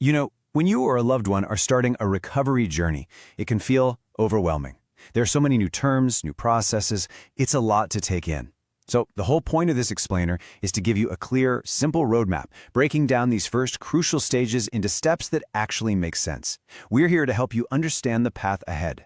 You know, when you or a loved one are starting a recovery journey, it can feel overwhelming. There are so many new terms, new processes, it's a lot to take in. So the whole point of this explainer is to give you a clear, simple roadmap, breaking down these first crucial stages into steps that actually make sense. We're here to help you understand the path ahead.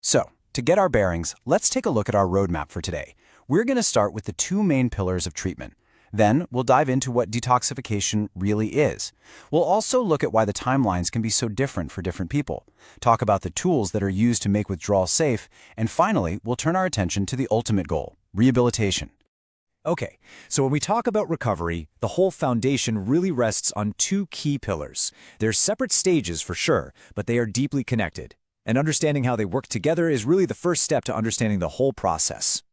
So, to get our bearings, let's take a look at our roadmap for today. We're going to start with the two main pillars of treatment. Then, we'll dive into what detoxification really is. We'll also look at why the timelines can be so different for different people, talk about the tools that are used to make withdrawal safe, and finally, we'll turn our attention to the ultimate goal, rehabilitation. Okay, so when we talk about recovery, the whole foundation really rests on two key pillars. They're separate stages for sure, but they are deeply connected. And understanding how they work together is really the first step to understanding the whole process.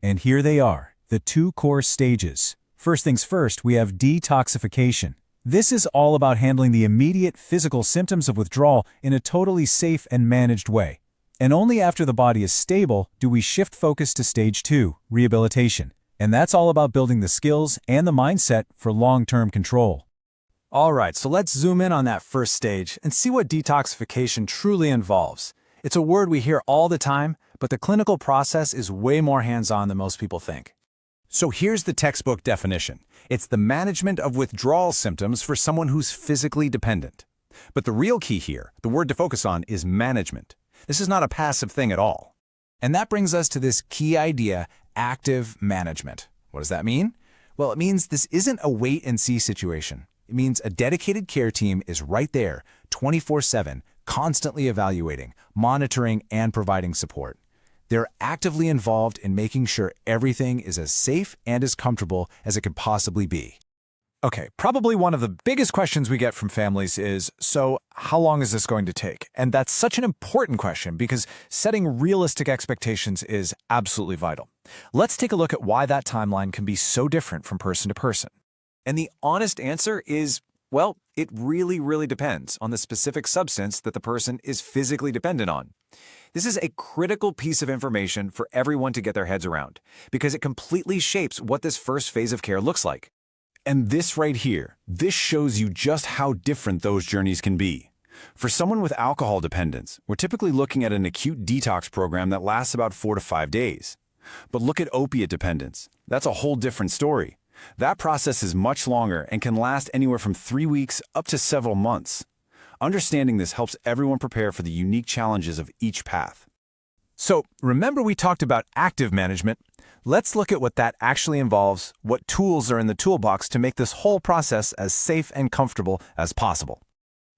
And here they are, the two core stages. First things first, we have detoxification. This is all about handling the immediate physical symptoms of withdrawal in a totally safe and managed way. And only after the body is stable do we shift focus to stage 2, rehabilitation. And that's all about building the skills and the mindset for long-term control. All right, so let's zoom in on that first stage and see what detoxification truly involves. It's a word we hear all the time, but the clinical process is way more hands-on than most people think. So here's the textbook definition. It's the management of withdrawal symptoms for someone who's physically dependent. But the real key here, the word to focus on, is management. This is not a passive thing at all. And that brings us to this key idea, active management. What does that mean? Well, it means this isn't a wait-and-see situation. It means a dedicated care team is right there, 24/7, constantly evaluating, monitoring, and providing support. They're actively involved in making sure everything is as safe and as comfortable as it could possibly be. Okay, probably one of the biggest questions we get from families is, so how long is this going to take? And that's such an important question because setting realistic expectations is absolutely vital. Let's take a look at why that timeline can be so different from person to person. And the honest answer is, well, it really depends on the specific substance that the person is physically dependent on. This is a critical piece of information for everyone to get their heads around, because it completely shapes what this first phase of care looks like. And this right here, this shows you just how different those journeys can be. For someone with alcohol dependence, we're typically looking at an acute detox program that lasts about 4 to 5 days. But look at opiate dependence. That's a whole different story. That process is much longer and can last anywhere from 3 weeks up to several months. Understanding this helps everyone prepare for the unique challenges of each path. So, remember we talked about active management? Let's look at what that actually involves, what tools are in the toolbox to make this whole process as safe and comfortable as possible.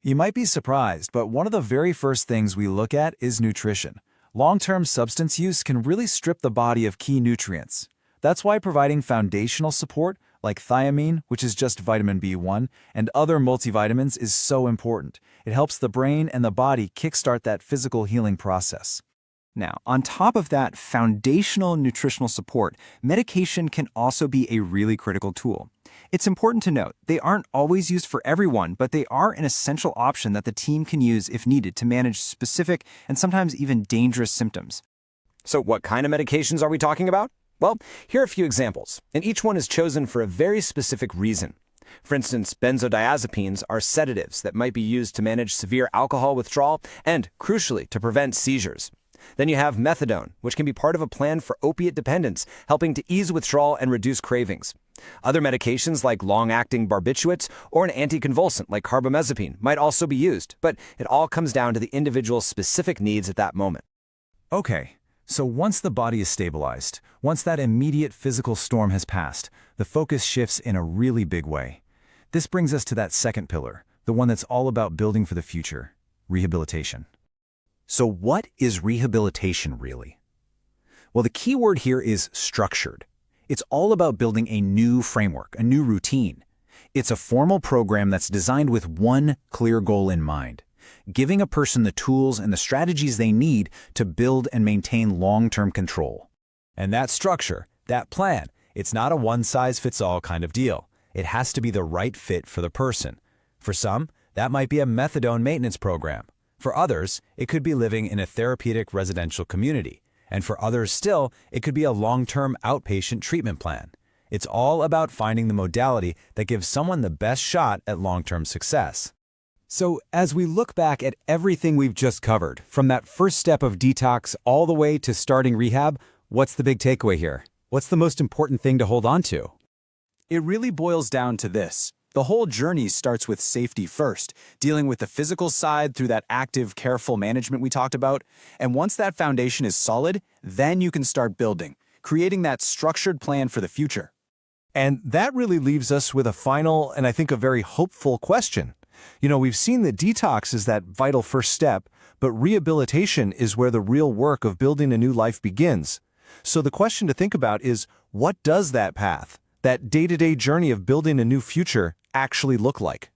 You might be surprised, but one of the very first things we look at is nutrition. Long-term substance use can really strip the body of key nutrients. That's why providing foundational support, like thiamine, which is just vitamin B1, and other multivitamins is so important. It helps the brain and the body kickstart that physical healing process. Now, on top of that foundational nutritional support, medication can also be a really critical tool. It's important to note, they aren't always used for everyone, but they are an essential option that the team can use if needed to manage specific and sometimes even dangerous symptoms. So what kind of medications are we talking about? Well, here are a few examples, and each one is chosen for a very specific reason. For instance, benzodiazepines are sedatives that might be used to manage severe alcohol withdrawal and, crucially, to prevent seizures. Then you have methadone, which can be part of a plan for opiate dependence, helping to ease withdrawal and reduce cravings. Other medications like long-acting barbiturates or an anticonvulsant like carbamazepine might also be used, but it all comes down to the individual's specific needs at that moment. Okay, so once the body is stabilized, once that immediate physical storm has passed, the focus shifts in a really big way. This brings us to that second pillar, the one that's all about building for the future, rehabilitation. So what is rehabilitation really? Well, the key word here is structured. It's all about building a new framework, a new routine. It's a formal program that's designed with one clear goal in mind, giving a person the tools and the strategies they need to build and maintain long-term control. And that structure, that plan, it's not a one-size-fits-all kind of deal. It has to be the right fit for the person. For some, that might be a methadone maintenance program. For others, it could be living in a therapeutic residential community. And for others still, it could be a long-term outpatient treatment plan. It's all about finding the modality that gives someone the best shot at long-term success. So, as we look back at everything we've just covered, from that first step of detox all the way to starting rehab, what's the big takeaway here? What's the most important thing to hold on to? It really boils down to this. The whole journey starts with safety first, dealing with the physical side through that active, careful management we talked about. And once that foundation is solid, then you can start building, creating that structured plan for the future. And that really leaves us with a final and I think a very hopeful question. We've seen that detox is that vital first step, but rehabilitation is where the real work of building a new life begins. So the question to think about is, what does that path, that day-to-day journey of building a new future, actually look like?